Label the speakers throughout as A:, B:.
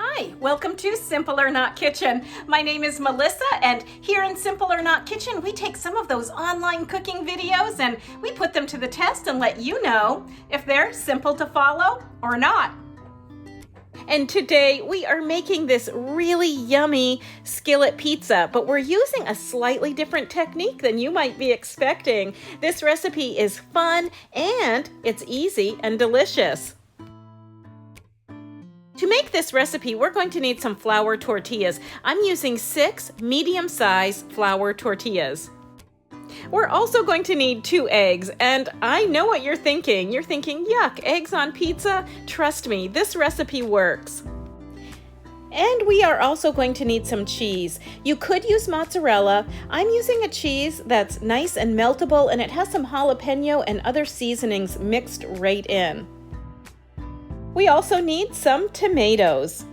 A: Hi, welcome to Simple or Not Kitchen. My name is Melissa, and here in Simple or Not Kitchen, we take some of those online cooking videos and we put them to the test and let you know if they're simple to follow or not. And today we are making this really yummy skillet pizza, but we're using a slightly different technique than you might be expecting. This recipe is fun and it's easy and delicious. To make this recipe, we're going to need some flour tortillas. I'm using 6 medium-sized flour tortillas. We're also going to need 2 eggs, and I know what you're thinking. You're thinking, yuck, eggs on pizza? Trust me, this recipe works. And we are also going to need some cheese. You could use mozzarella. I'm using a cheese that's nice and meltable, and it has some jalapeno and other seasonings mixed right in. We also need some tomatoes.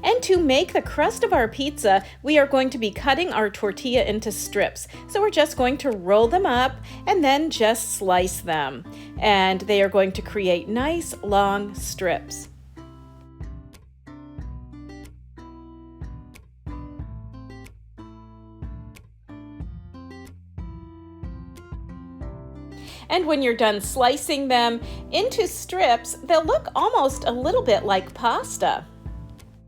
A: And to make the crust of our pizza, we are going to be cutting our tortilla into strips. So we're just going to roll them up and then just slice them. And they are going to create nice long strips. And when you're done slicing them into strips, they'll look almost a little bit like pasta.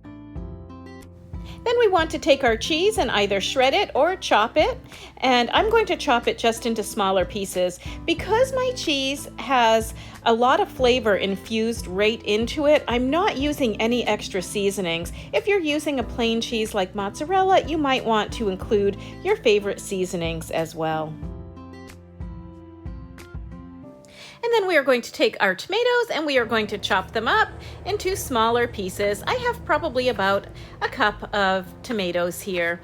A: Then we want to take our cheese and either shred it or chop it. And I'm going to chop it just into smaller pieces. Because my cheese has a lot of flavor infused right into it, I'm not using any extra seasonings. If you're using a plain cheese like mozzarella, you might want to include your favorite seasonings as well. And then we are going to take our tomatoes and we are going to chop them up into smaller pieces. I have probably about a cup of tomatoes here.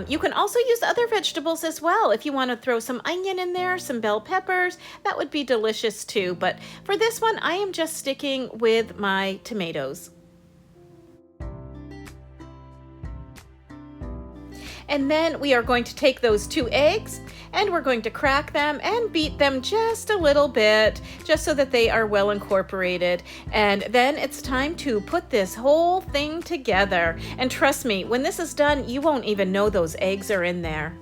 A: You can also use other vegetables as well. If you want to throw some onion in there, some bell peppers, that would be delicious too. But for this one, I am just sticking with my tomatoes. And then we are going to take those 2 eggs and we're going to crack them and beat them just a little bit, just so that they are well incorporated. And then it's time to put this whole thing together. And trust me, when this is done, you won't even know those eggs are in there.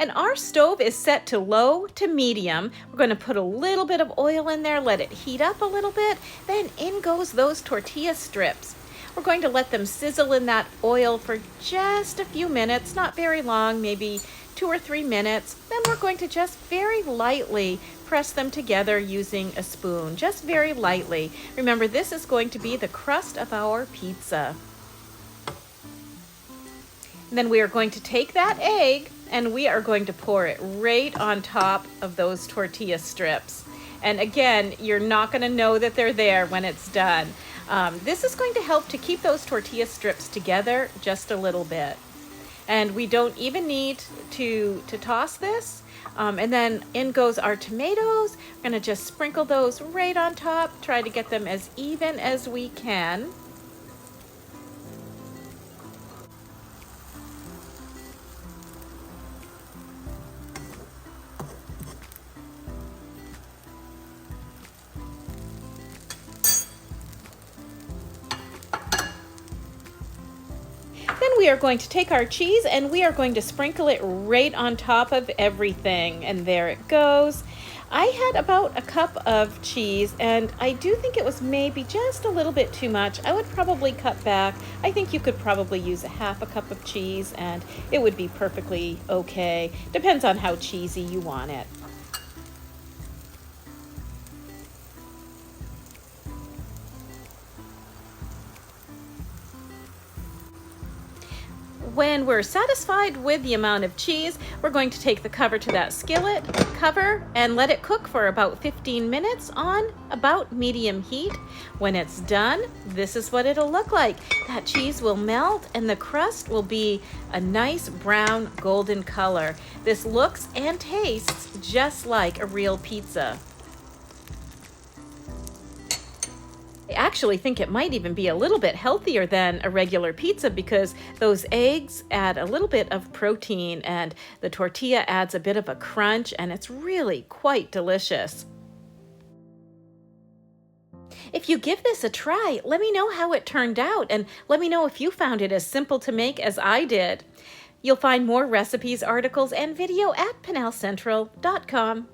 A: And our stove is set to low to medium. We're going to put a little bit of oil in there, let it heat up a little bit. Then in goes those tortilla strips. We're going to let them sizzle in that oil for just a few minutes, not very long, maybe 2 or 3 minutes. Then we're going to just very lightly press them together using a spoon, just very lightly. Remember, this is going to be the crust of our pizza. And then we are going to take that egg and we are going to pour it right on top of those tortilla strips. And again, you're not going to know that they're there when it's done. This is going to help to keep those tortilla strips together just a little bit. And we don't even need to toss this. And then in goes our tomatoes. We're going to just sprinkle those right on top, try to get them as even as we can. Then we are going to take our cheese and we are going to sprinkle it right on top of everything. And there it goes. I had about a cup of cheese and I do think it was maybe just a little bit too much. I would probably cut back. I think you could probably use a half a cup of cheese and it would be perfectly okay. Depends on how cheesy you want it. When we're satisfied with the amount of cheese, we're going to take the cover to that skillet, cover, and let it cook for about 15 minutes on about medium heat. When it's done, this is what it'll look like. That cheese will melt and the crust will be a nice brown golden color. This looks and tastes just like a real pizza. I actually think it might even be a little bit healthier than a regular pizza because those eggs add a little bit of protein and the tortilla adds a bit of a crunch, and it's really quite delicious. If you give this a try, let me know how it turned out and let me know if you found it as simple to make as I did. You'll find more recipes, articles, and video at PenelCentral.com.